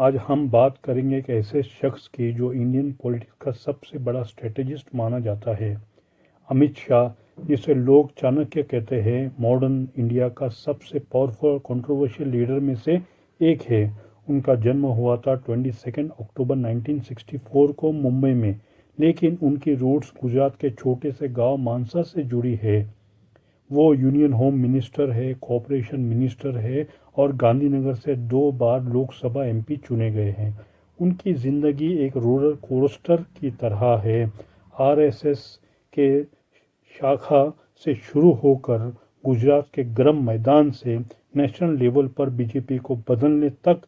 आज हम बात करेंगे एक ऐसे शख्स की जो इंडियन पॉलिटिक्स का सबसे बड़ा स्ट्रेटेजिस्ट माना जाता है, अमित शाह, जिसे लोग चाणक्य कहते हैं। मॉडर्न इंडिया का सबसे पावरफुल और कंट्रोवर्शियल लीडर में से एक है। उनका जन्म हुआ था 22 अक्टूबर 1964 को मुंबई में, लेकिन उनकी रूट्स गुजरात के छोटे से गांव मानसा से जुड़ी है। वो यूनियन होम मिनिस्टर है, कॉरपोरेशन मिनिस्टर है और गांधीनगर से 2 बार लोकसभा एमपी चुने गए हैं। उनकी ज़िंदगी एक रोलर कोस्टर की तरह है। आरएसएस के शाखा से शुरू होकर गुजरात के गर्म मैदान से नेशनल लेवल पर बीजेपी को बदलने तक।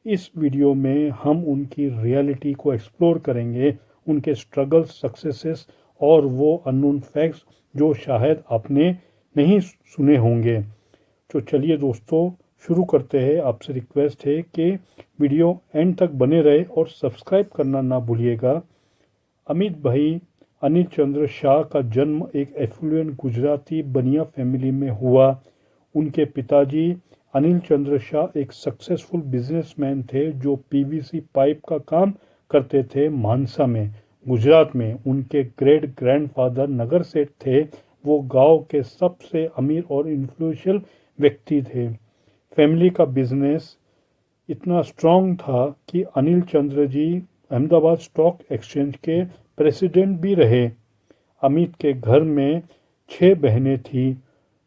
इस वीडियो में हम उनकी रियलिटी को एक्सप्लोर करेंगे, उनके स्ट्रगल्स, सक्सेसेस और वो अननोन फैक्ट्स जो शायद आपने नहीं सुने होंगे। तो चलिए दोस्तों, शुरू करते हैं। आपसे रिक्वेस्ट है कि वीडियो एंड तक बने रहे और सब्सक्राइब करना ना भूलिएगा। अमित भाई अनिल चंद्र शाह का जन्म एक एफ्लुएंट गुजराती बनिया फैमिली में हुआ। उनके पिताजी अनिल चंद्र शाह एक सक्सेसफुल बिजनेसमैन थे जो पीवीसी पाइप का काम करते थे मानसा में, गुजरात में। उनके ग्रेट ग्रैंडफादर नगर सेठ थे। वो गांव के सबसे अमीर और इन्फ्लुएंशियल व्यक्ति थे। फैमिली का बिजनेस इतना स्ट्रॉन्ग था कि अनिल चंद्र जी अहमदाबाद स्टॉक एक्सचेंज के प्रेसिडेंट भी रहे। अमित के घर में 6 बहनें थी।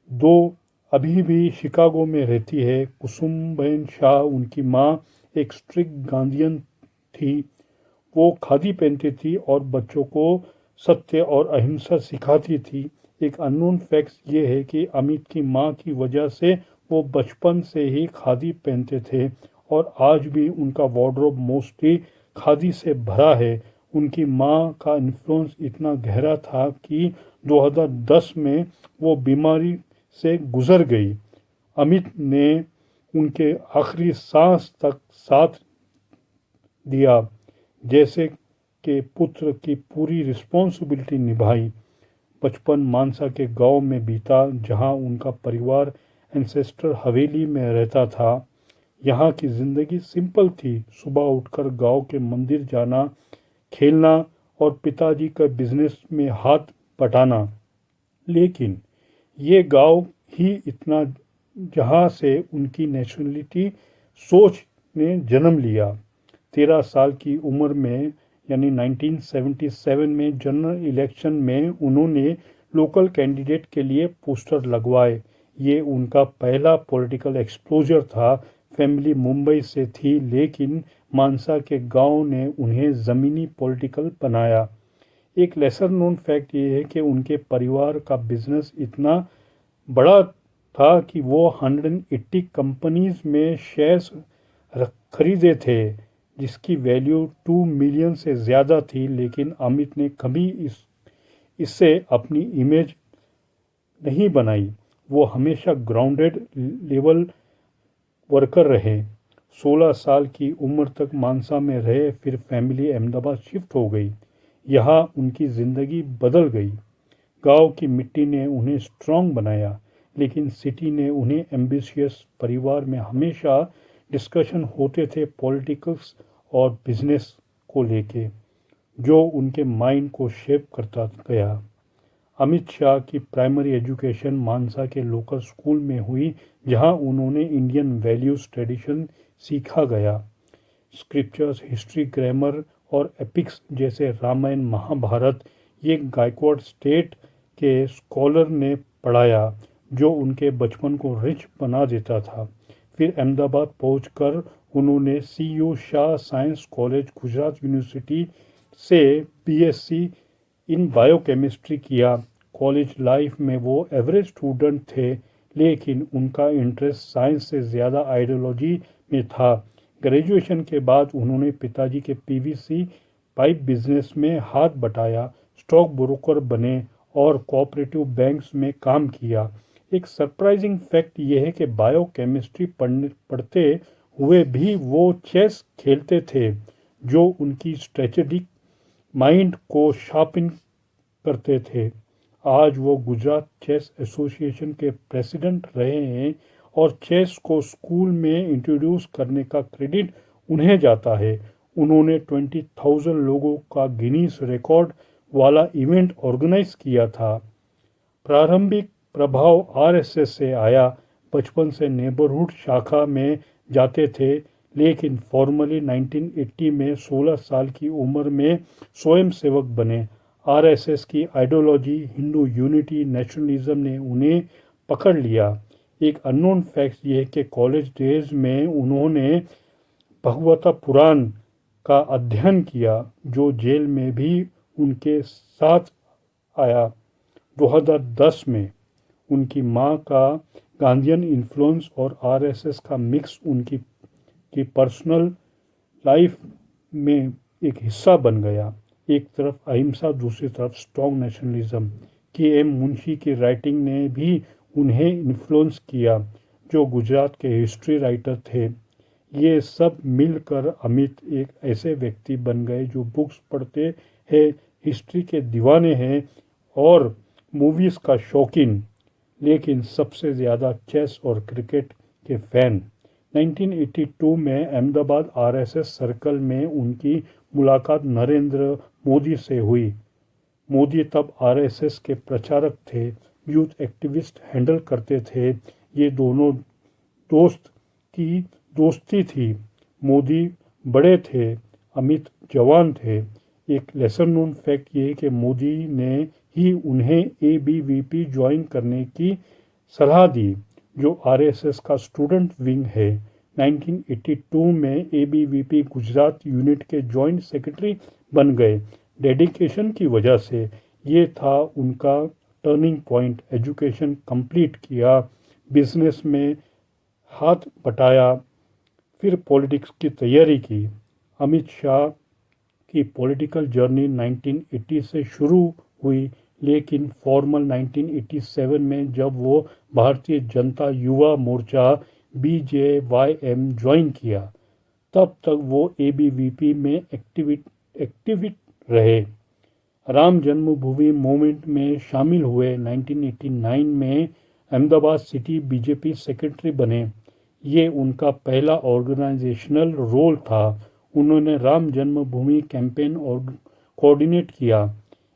2 अभी भी शिकागो में रहती है। कुसुमबेन शाह, उनकी माँ, एक स्ट्रिक्ट गांधीयन थी। वो खादी पहनती थी और बच्चों को सत्य और अहिंसा सिखाती थी। एक अननोन फैक्ट ये है कि अमित की माँ की वजह से वो बचपन से ही खादी पहनते थे और आज भी उनका वार्डरोब मोस्टली खादी से भरा है। उनकी माँ का इन्फ्लुएंस इतना गहरा था कि 2010 में वो बीमारी से गुजर गई। अमित ने उनके आखिरी सांस तक साथ दिया, जैसे के पुत्र की पूरी रिस्पॉन्सिबिलिटी निभाई। बचपन मानसा के गांव में बीता, जहां उनका परिवार एंसेस्टर हवेली में रहता था। यहाँ की ज़िंदगी सिंपल थी। सुबह उठकर गांव के मंदिर जाना, खेलना और पिताजी का बिजनेस में हाथ बटाना। लेकिन ये गांव ही इतना जहाँ से उनकी नेशनलिटी सोच ने जन्म लिया। 13 साल की उम्र में यानी 1977 में जनरल इलेक्शन में उन्होंने लोकल कैंडिडेट के लिए पोस्टर लगवाए। ये उनका पहला पॉलिटिकल एक्सपोजर था। फैमिली मुंबई से थी, लेकिन मानसा के गांव ने उन्हें ज़मीनी पॉलिटिकल बनाया। एक लेसर नोन फैक्ट ये है कि उनके परिवार का बिजनेस इतना बड़ा था कि वो 180 कंपनीज में शेयर्स खरीदे थे, जिसकी वैल्यू 2 मिलियन से ज़्यादा थी। लेकिन अमित ने कभी इससे अपनी इमेज नहीं बनाई। वो हमेशा ग्राउंडेड लेवल वर्कर रहे। 16 साल की उम्र तक मानसा में रहे, फिर फैमिली अहमदाबाद शिफ्ट हो गई। यहाँ उनकी ज़िंदगी बदल गई। गांव की मिट्टी ने उन्हें स्ट्रांग बनाया, लेकिन सिटी ने उन्हें एम्बिशियस। परिवार में हमेशा डिस्कशन होते थे पॉलिटिक्स और बिजनेस को लेके, जो उनके माइंड को शेप करता गया। अमित शाह की प्राइमरी एजुकेशन मानसा के लोकल स्कूल में हुई, जहां उन्होंने इंडियन वैल्यूज ट्रेडिशन सीखा गया। स्क्रिप्चर्स, हिस्ट्री, ग्रामर और एपिक्स जैसे रामायण, महाभारत ये गायकवाड़ स्टेट के स्कॉलर ने पढ़ाया, जो उनके बचपन को रिच बना देता था। फिर अहमदाबाद पहुंचकर उन्होंने C U Shah science college, Gujarat university से बीएससी इन बायोकेमिस्ट्री किया। कॉलेज लाइफ में वो एवरेज स्टूडेंट थे, लेकिन उनका इंटरेस्ट साइंस से ज़्यादा आइडियोलॉजी में था। ग्रेजुएशन के बाद उन्होंने पिताजी के पीवीसी पाइप बिजनेस में हाथ बटाया, स्टॉक ब्रोकर बने और कोऑपरेटिव बैंक्स में काम किया। एक सरप्राइजिंग फैक्ट ये है कि बायोकेमिस्ट्री पढ़ते हुए भी वो चेस खेलते थे, जो उनकी स्ट्रेटेजिक माइंड को शार्पन करते थे। आज वो गुजरात चेस एसोसिएशन के प्रेसिडेंट रहे हैं और चेस को स्कूल में इंट्रोड्यूस करने का क्रेडिट उन्हें जाता है। उन्होंने 20,000 लोगों का गिनीज रिकॉर्ड वाला इवेंट ऑर्गेनाइज किया था। प्रारंभिक प्रभाव आरएसएस से आया। बचपन से नेबरहुड शाखा में जाते थे, लेकिन फॉर्मली 1980 में 16 साल की उम्र में स्वयंसेवक बने। आरएसएस की आइडियोलॉजी, हिंदू यूनिटी, नेशनलिज्म ने उन्हें पकड़ लिया। एक अननोन फैक्ट ये है कि कॉलेज डेज में उन्होंने भगवता पुराण का अध्ययन किया, जो जेल में भी उनके साथ आया। 2010 में उनकी मां का गांधीयन इन्फ्लुएंस और आरएसएस का मिक्स उनकी पर्सनल लाइफ में एक हिस्सा बन गया। एक तरफ अहिंसा, दूसरी तरफ स्ट्रॉन्ग नेशनलिज्म। के एम मुंशी की राइटिंग ने भी उन्हें इन्फ्लुएंस किया, जो गुजरात के हिस्ट्री राइटर थे। ये सब मिलकर अमित एक ऐसे व्यक्ति बन गए जो बुक्स पढ़ते हैं, हिस्ट्री के दीवाने हैं और मूवीज़ का शौकीन, लेकिन सबसे ज़्यादा चेस और क्रिकेट के फ़ैन। 1982 में अहमदाबाद आरएसएस सर्कल में उनकी मुलाकात नरेंद्र मोदी से हुई। मोदी तब आरएसएस के प्रचारक थे, यूथ एक्टिविस्ट हैंडल करते थे। ये दोनों दोस्त की दोस्ती थी। मोदी बड़े थे, अमित जवान थे। एक लेसर नोन फैक्ट ये कि मोदी ने ही उन्हें एबीवीपी ज्वाइन करने की सलाह दी, जो आरएसएस का स्टूडेंट विंग है। 1982 में एबीवीपी गुजरात यूनिट के जॉइंट सेक्रेटरी बन गए। डेडिकेशन की वजह से ये था उनका टर्निंग पॉइंट। एजुकेशन कंप्लीट किया, बिजनेस में हाथ बटाया, फिर पॉलिटिक्स की तैयारी की। अमित शाह की पॉलिटिकल जर्नी 1980 से शुरू हुई, लेकिन फॉर्मल 1987 में जब वो भारतीय जनता युवा मोर्चा BJYM ज्वाइन किया, तब तक वो एबीवीपी में एक्टिव रहे। राम जन्मभूमि मूवमेंट में शामिल हुए। 1989 में अहमदाबाद सिटी बीजेपी सेक्रेटरी बने। ये उनका पहला ऑर्गेनाइजेशनल रोल था। उन्होंने राम जन्मभूमि कैंपेन और कोऑर्डिनेट किया,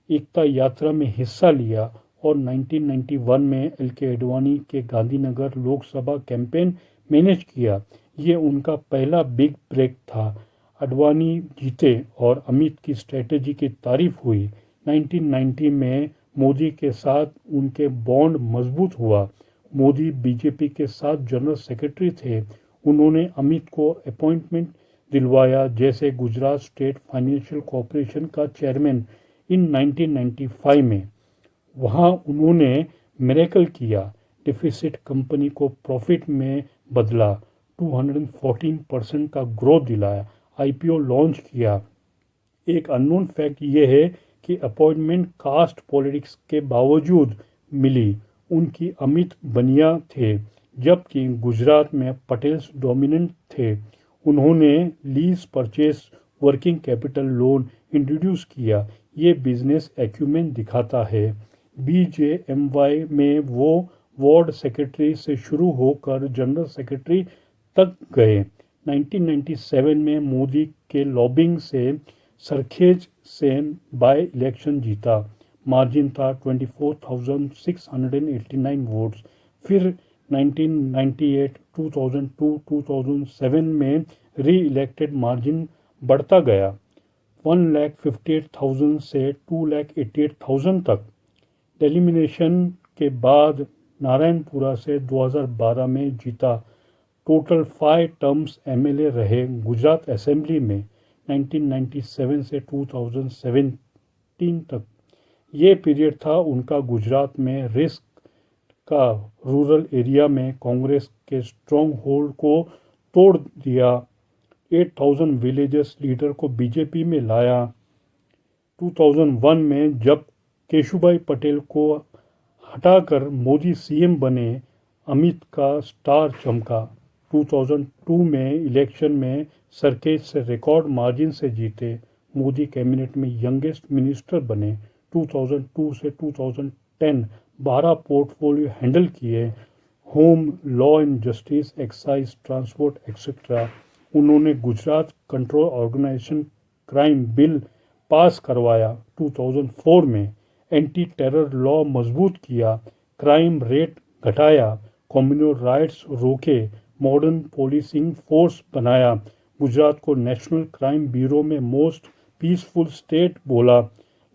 एकता यात्रा में हिस्सा लिया और 1991 में LK अडवाणी के गांधीनगर लोकसभा कैंपेन मैनेज किया। ये उनका पहला बिग ब्रेक था। अडवाणी जीते और अमित की स्ट्रेटजी की तारीफ हुई। 1990 में मोदी के साथ उनके बॉन्ड मजबूत हुआ। मोदी बीजेपी के साथ जनरल सेक्रेटरी थे। उन्होंने अमित को अपॉइंटमेंट दिलवाया, जैसे गुजरात स्टेट फाइनेंशियल कॉरपोरेशन का चेयरमैन इन 1995 में। वहाँ उन्होंने मिरेकल किया, डिफिसिट कंपनी को प्रॉफिट में बदला, 214% का ग्रोथ दिलाया, IPO लॉन्च किया। एक अननोन फैक्ट ये है कि अपॉइंटमेंट कास्ट पॉलिटिक्स के बावजूद मिली। उनकी अमित बनिया थे, जबकि गुजरात में पटेल्स डोमिनेंट थे। उन्होंने lease purchase working capital loan introduce किया। ये बिजनेस एक्यूमेन दिखाता है। BJMY में वो वार्ड सेक्रेटरी से शुरू होकर जनरल सेक्रेटरी तक गए। 1997 में मोदी के लॉबिंग से सरखेज से बाय इलेक्शन जीता। मार्जिन था 24,689 वोट्स। फिर 1998, 2002, 2007 में री इलेक्टेड मार्जिन बढ़ता गया, 1,58,000 से 2,88,000 तक। एलिमिनेशन के बाद नारायणपुरा से 2012 में जीता। टोटल 5 टर्म्स MLA रहे गुजरात असेंबली में 1997 से 2017 तक। ये पीरियड था उनका गुजरात में रिस्क का। रूरल एरिया में कांग्रेस के स्ट्रॉन्ग होल्ड को तोड़ दिया। 8,000 विलेजेस लीडर को बीजेपी में लाया। 2001 में जब केशुभाई पटेल को हटाकर मोदी CM बने, अमित का स्टार चमका। 2002 में इलेक्शन में सरखेज से रिकॉर्ड मार्जिन से जीते। मोदी कैबिनेट में यंगेस्ट मिनिस्टर बने। 2002 से 2010 12 पोर्टफोलियो हैंडल किए, home, law and justice, excise, transport etcetera. उन्होंने Gujarat control organization crime bill pass करवाया 2004 में, एंटी टेरर लॉ मजबूत किया, क्राइम रेट घटाया, कम्युनल राइट्स रोके, मॉडर्न पोलीसिंग फोर्स बनाया, गुजरात को नेशनल क्राइम ब्यूरो में मोस्ट पीसफुल स्टेट बोला,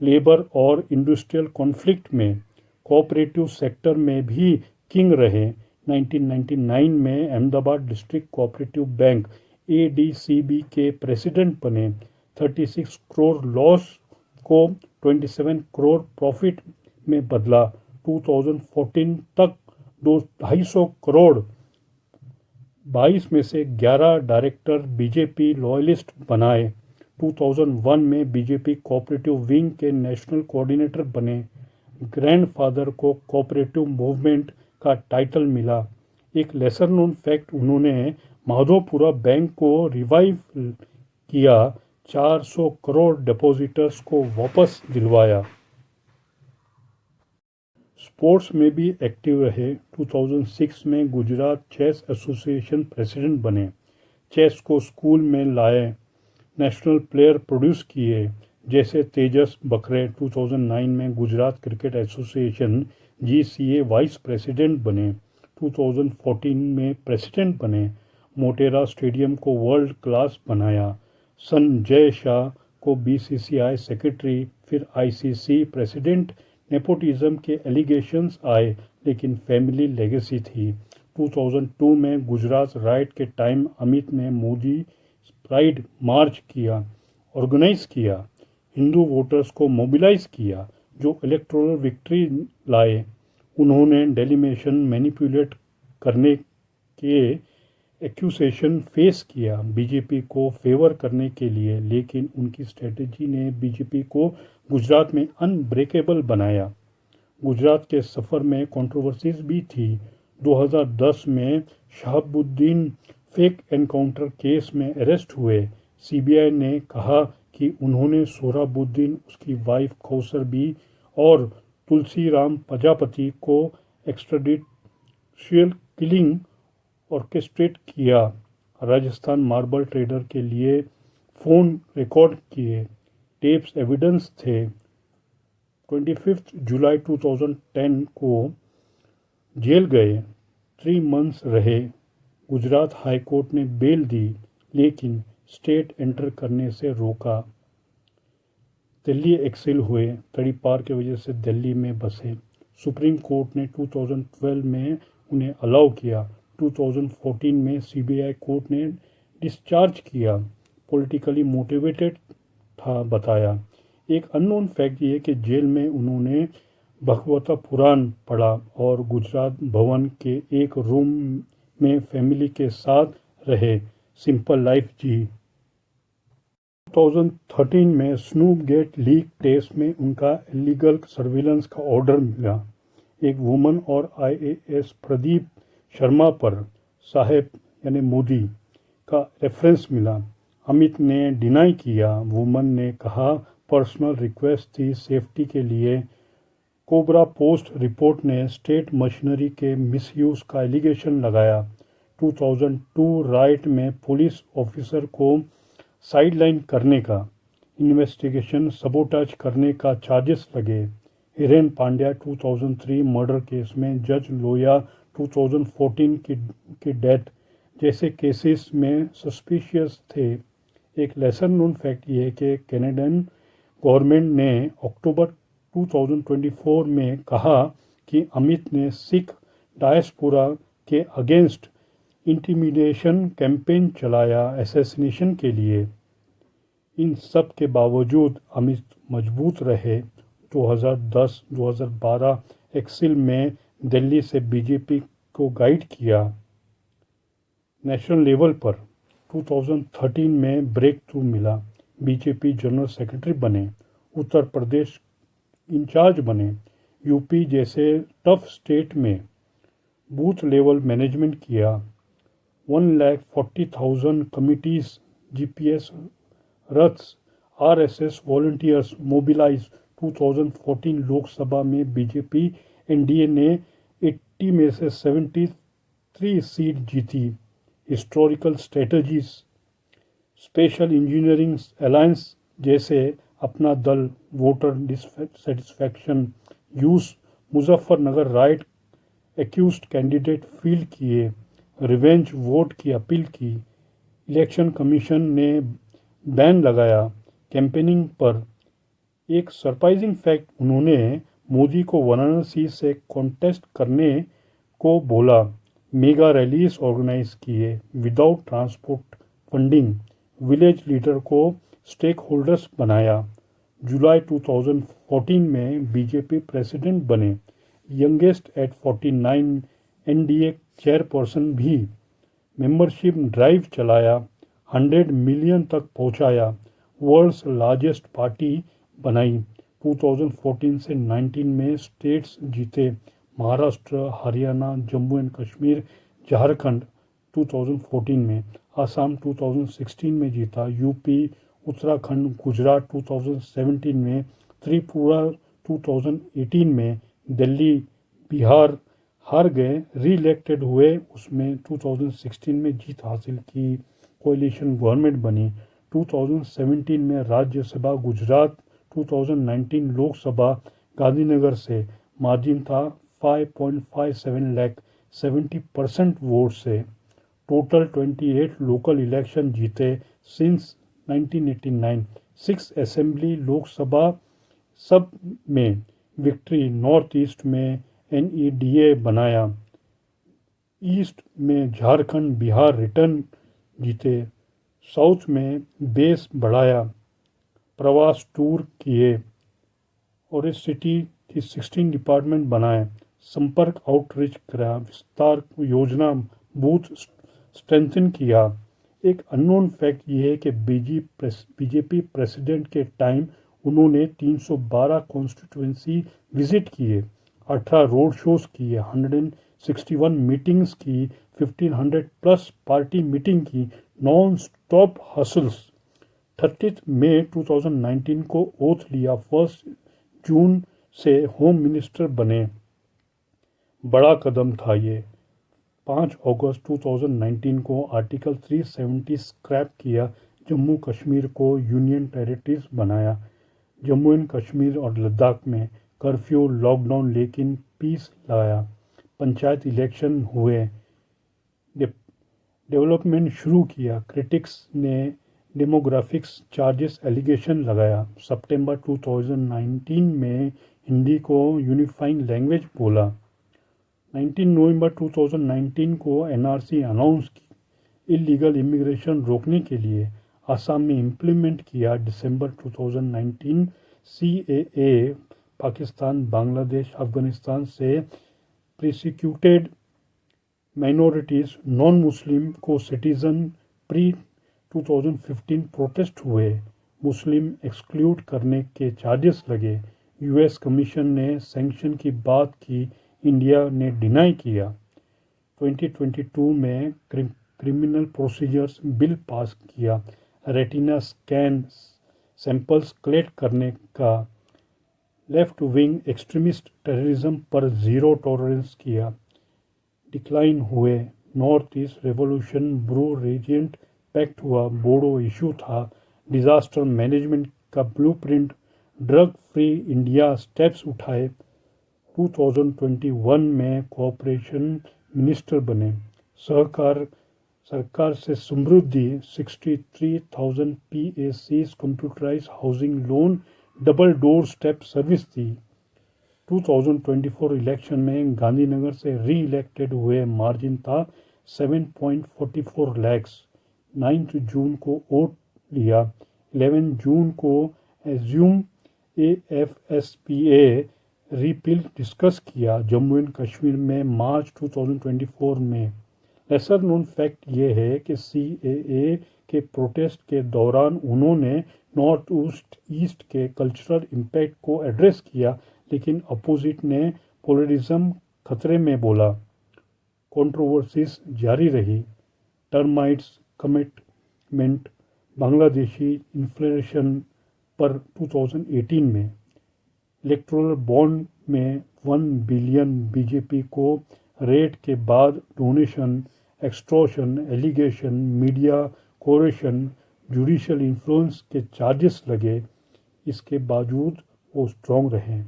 लेबर और इंडस्ट्रियल कॉन्फ्लिक्ट में कोऑपरेटिव सेक्टर में भी किंग रहे। 1999 में Ahmedabad district cooperative bank ADCB के प्रेसिडेंट बने। 36 करोड़ लॉस को 27 करोड़ प्रॉफिट में बदला। 2014 तक 250 करोड़ 22 में से 11 डायरेक्टर बीजेपी लॉयलिस्ट बनाए। 2001 में बीजेपी कोऑपरेटिव विंग के नेशनल कोऑर्डिनेटर बने। ग्रैंडफादर को कोऑपरेटिव मूवमेंट का टाइटल मिला। एक लेसर नोन फैक्ट, उन्होंने माधोपुरा बैंक को रिवाइव किया, 400 करोड़ डिपॉजिटर्स को वापस दिलवाया। स्पोर्ट्स में भी एक्टिव रहे। 2006 में गुजरात चेस एसोसिएशन प्रेसिडेंट बने। चेस को स्कूल में लाए, नेशनल प्लेयर प्रोड्यूस किए जैसे तेजस बकरे। 2009 में Gujarat cricket association GCA vice president बने। 2014 में प्रेसिडेंट बने। मोटेरा स्टेडियम को वर्ल्ड क्लास बनाया। संजय शाह को बीसीसीआई सेक्रेटरी, फिर आईसीसी प्रेसिडेंट। नेपोटिज्म के एलिगेशंस आए, लेकिन फैमिली लेगेसी थी। 2002 में गुजरात राइट के टाइम अमित ने मोदी प्राइड मार्च किया, ऑर्गेनाइज किया, हिंदू वोटर्स को मोबिलाइज किया, जो इलेक्टोरल विक्ट्री लाए। उन्होंने डेलीमेशन मैनिपुलेट करने के एक्यूसेशन फेस किया बीजेपी को फेवर करने के लिए, लेकिन उनकी स्ट्रेटजी ने बीजेपी को गुजरात में अनब्रेकेबल बनाया। गुजरात के सफ़र में कंट्रोवर्सीज भी थी। 2010 में शहाबुद्दीन फेक एनकाउंटर केस में अरेस्ट हुए। सीबीआई ने कहा कि उन्होंने सोहराबुद्दीन, उसकी वाइफ कौसर बी और तुलसीराम प्रजापति को एक्स्ट्राडिशियल किलिंग ऑर्केस्ट्रेट किया। राजस्थान मार्बल ट्रेडर के लिए फ़ोन रिकॉर्ड किए, टेप्स एविडेंस थे। 25 जुलाई 2010 को जेल गए, 3 मंथ्स रहे। गुजरात हाई कोर्ट ने बेल दी, लेकिन स्टेट एंटर करने से रोका। दिल्ली एक्सिल हुए, तड़ीपार की वजह से दिल्ली में बसे। सुप्रीम कोर्ट ने 2012 में उन्हें अलाउ किया। 2014 में सीबीआई कोर्ट ने डिस्चार्ज किया। पॉलिटिकली मोटिवेटेड था बताया। एक अननोन फैक्ट ये कि जेल में उन्होंने भगवता पुराण पढ़ा और गुजरात भवन के एक रूम में फैमिली के साथ रहे, सिंपल लाइफ जी। 2013 में स्नूप गेट लीक टेस्ट में उनका इलीगल सर्विलेंस का ऑर्डर मिला। एक वुमन और आईएएस प्रदीप शर्मा पर साहेब यानी मोदी का रेफरेंस मिला। अमित ने डिनाई किया। वुमन ने कहा पर्सनल रिक्वेस्ट थी सेफ्टी के लिए। कोबरा पोस्ट रिपोर्ट ने स्टेट मशीनरी के मिसयूज का एलिगेशन लगाया। 2002 राइट में पुलिस ऑफिसर को साइडलाइन करने का, इन्वेस्टिगेशन सबोटाज करने का चार्जेस लगे। हिरेन पांड्या 2003 मर्डर केस में जज लोया 2014 की डेथ जैसे केसेस में सस्पिशियस थे। एक लेसर नोन फैक्ट ये है कि कैनेडियन गवर्नमेंट ने अक्टूबर 2024 में कहा कि अमित ने सिख डायस्पोरा के अगेंस्ट इंटिमिडेशन कैंपेन चलाया असैसिनेशन के लिए। इन सब के बावजूद अमित मजबूत रहे। 2010-2012 एक्सिल में दिल्ली से बीजेपी को गाइड किया नेशनल लेवल पर। 2013 में ब्रेक थ्रू मिला, बीजेपी जनरल सेक्रेटरी बने, उत्तर प्रदेश इंचार्ज बने, यूपी जैसे टफ स्टेट में बूथ लेवल मैनेजमेंट किया। 1,40,000 कमिटीज, जीपीएस रथ्स, आरएसएस वॉलंटियर्स मोबिलाइज। 2014 लोकसभा में बीजेपी एनडीए ने 80 में से 73 सीट जीती। Historical strategies special engineering alliance जैसे अपना दल, voter dissatisfaction, use, Muzaffarnagar right accused candidate field किए, रिवेंज वोट की अपील की, इलेक्शन कमीशन ने बैन लगाया कैंपेनिंग पर। एक सरप्राइजिंग फैक्ट, उन्होंने मोदी को वाराणसी से कॉन्टेस्ट करने को बोला, मेगा रैलीज ऑर्गेनाइज किए without transport funding, village leader को स्टेक होल्डर्स बनाया। जुलाई 2014 में बीजेपी प्रेसिडेंट बने, यंगेस्ट एट 49, एनडीए चेयरपर्सन भी। मेंबरशिप ड्राइव चलाया, 100 मिलियन तक पहुंचाया, वर्ल्ड्स लार्जेस्ट पार्टी बनाई। 2014 से 19 में स्टेट्स जीते, महाराष्ट्र, हरियाणा, जम्मू एंड कश्मीर, झारखंड 2014 में, आसाम 2016 में जीता, यूपी, उत्तराखंड, गुजरात 2017 में, त्रिपुरा 2018 में, दिल्ली, बिहार हार गए, री इलेक्टेड हुए, उसमें 2016 में जीत हासिल की, कोalition गवर्नमेंट बनी। 2017 में राज्यसभा गुजरात, 2019 लोकसभा गांधीनगर से, मार्जिन था 5.57 लाख, 70% वोट से। टोटल 28 लोकल इलेक्शन जीते सिंस 1989, 6 असेंबली लोकसभा सब में विक्ट्री, नॉर्थ ईस्ट में एनईडीए बनाया, ईस्ट में झारखंड, बिहार रिटर्न जीते, साउथ में बेस बढ़ाया, प्रवास टूर किए और इस सिटी की 16 डिपार्टमेंट बनाए, संपर्क आउटरीच करा, विस्तार योजना बूथ स्ट्रेंथन किया। एक अननोन फैक्ट ये है कि बीजेपी प्रेसिडेंट के टाइम उन्होंने 312 कॉन्स्टिट्यूंसी विजिट किए, 18 रोड शोज किए, 161 मीटिंग्स की, 1500 प्लस पार्टी मीटिंग की, नॉन स्टॉप हसल्स। 30 मई 2019 को ओथ लिया, 1 जून से होम मिनिस्टर बने, बड़ा कदम था ये। 5 अगस्त 2019 को आर्टिकल 370 स्क्रैप किया, जम्मू कश्मीर को यूनियन टेरिटरीज बनाया। जम्मू एंड कश्मीर और लद्दाख में कर्फ्यू, लॉकडाउन, लेकिन पीस लाया। पंचायत इलेक्शन हुए, डेवलपमेंट शुरू किया। क्रिटिक्स ने डेमोग्राफिक्स चार्जेस एलिगेशन लगाया। सितंबर 2019 में हिंदी को यूनिफाइंग लैंग्वेज बोला। 19 नवंबर 2019 को एनआरसी अनाउंस की, इलीगल इमिग्रेशन रोकने के लिए आसाम में इम्प्लीमेंट किया। दिसंबर 2019 सीएए पाकिस्तान, बांग्लादेश, अफगानिस्तान से प्रोसिक्यूटेड माइनॉरिटीज़, नॉन मुस्लिम को सिटीज़न प्री 2015 प्रोटेस्ट हुए, मुस्लिम एक्सक्लूड करने के चार्जेस लगे। यूएस कमीशन ने सैंक्शन की बात की, इंडिया ने डिनाई किया। 2022 में क्रिमिनल प्रोसीजर्स बिल पास किया, रेटिना स्कैन सैंपल्स कलेक्ट करने का, लेफ्ट विंग एक्सट्रीमिस्ट टेररिज्म पर ज़ीरो टॉलरेंस किया, डिक्लाइन हुए। North east revolution, Bru Reang pact हुआ, बोडो इशू था, डिज़ास्टर मैनेजमेंट का blueprint, drug free India steps उठाए। 2021 में कोऑपरेशन मिनिस्टर बने, सरकार से समृद्धि, 63,000 PACs computerise housing loan, double doorstep service दी। 2024 इलेक्शन में गांधीनगर से री इलेक्टेड हुए, मार्जिन था 7.44 लैक्स। 9 जून को वोट लिया, 11 जून को एज्यूम AFSPA रिपील डिस्कस किया। जम्मू एंड कश्मीर में मार्च 2024 में। लेसर नोन फैक्ट ये है कि CAA के प्रोटेस्ट के दौरान उन्होंने नॉर्थ ईस्ट के कल्चरल इम्पैक्ट को एड्रेस किया, लेकिन अपोजिट ने पोलरिज्म खतरे में बोला। कंट्रोवर्सीज जारी रही, टर्माइट्स कमिटमेंट, बांग्लादेशी इन्फ्लेशन पर 2018 में, इलेक्टोरल बॉन्ड में 1 बिलियन, बीजेपी को रेड के बाद donation, extortion allegation, media coercion, judicial influence के चार्जेस लगे, इसके बावजूद वो स्ट्रॉन्ग रहे।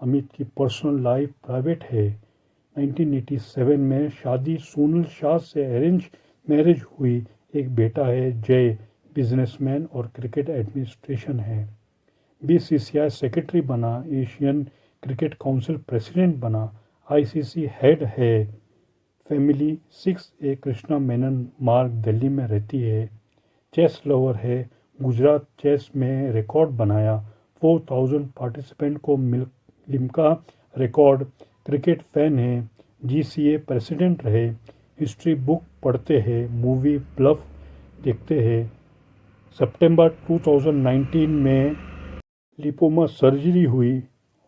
अमित की पर्सनल लाइफ प्राइवेट है। 1987 में शादी सोनल शाह से अरेंज मैरिज हुई। एक बेटा है जय, बिजनेसमैन और क्रिकेट एडमिनिस्ट्रेशन है। बीसीसीआई सेक्रेटरी बना, एशियन क्रिकेट काउंसिल प्रेसिडेंट बना, आईसीसी हेड है। फैमिली 6A कृष्णा मेनन मार्ग दिल्ली में रहती है। चेस लवर है, गुजरात चेस में रिकॉर्ड बनाया, 4000 पार्टिसिपेंट को लिम्का रिकॉर्ड। क्रिकेट फैन है, जीसीए प्रेसिडेंट रहे, हिस्ट्री बुक पढ़ते हैं, मूवी ब्लफ देखते हैं। सितंबर 2019 में लिपोमा सर्जरी हुई।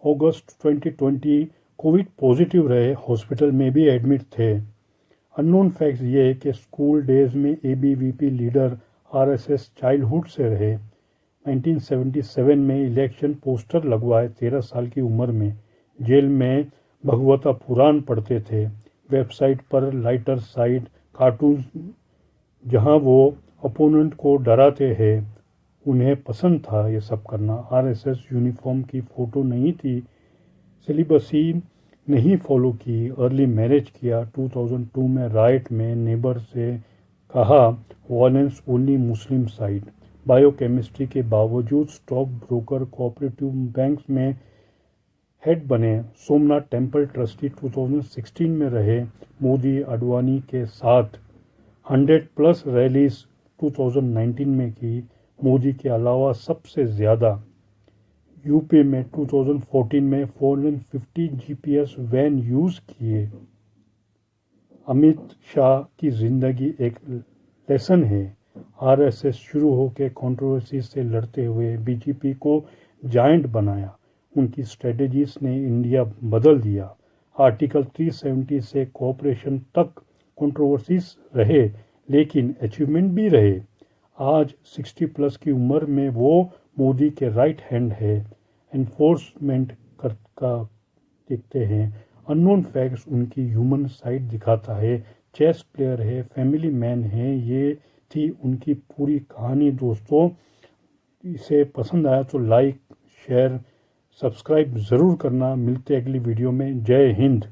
अगस्त 2020 कोविड पॉजिटिव रहे, हॉस्पिटल में भी एडमिट थे। अननोन फैक्ट्स ये कि स्कूल डेज में एबीवीपी लीडर, आरएसएस चाइल्डहुड से रहे। 1977 में इलेक्शन पोस्टर लगवाए 13 साल की उम्र में। जेल में भगवता पुराण पढ़ते थे। वेबसाइट पर लाइटर साइड कार्टून जहां वो अपोनेंट को डराते हैं, उन्हें पसंद था ये सब करना। आरएसएस यूनिफॉर्म की फ़ोटो नहीं थी, सिलेबसी नहीं फॉलो की, अर्ली मैरिज किया। 2002 में राइट में नेबर से कहा violence only Muslim side. Biochemistry के बावजूद स्टॉक ब्रोकर कोऑपरेटिव बैंक्स में हेड बने। सोमनाथ टेम्पल ट्रस्टी 2016 में रहे। मोदी अडवाणी के साथ 100+ रैलीज 2019 में की। मोदी के अलावा सबसे ज़्यादा यूपी में 2014 में 450 जीपीएस वैन यूज़ किए। अमित शाह की ज़िंदगी एक लेसन है। आरएसएस शुरू होकर कंट्रोवर्सी से लड़ते हुए बीजेपी को जायंट बनाया। उनकी स्ट्रेटजीज ने इंडिया बदल दिया। आर्टिकल 370 से कोऑपरेशन तक कंट्रोवर्सीज रहे, लेकिन अचीवमेंट भी रहे। आज 60+ की उम्र में वो मोदी के राइट हैंड है। एनफोर्समेंट का देखते हैं। अननोन फैक्ट्स उनकी ह्यूमन साइड दिखाता है। चेस प्लेयर है, फैमिली मैन है। ये थी उनकी पूरी कहानी दोस्तों। इसे पसंद आया तो लाइक, शेयर, सब्सक्राइब ज़रूर करना। मिलते अगली वीडियो में। जय हिंद।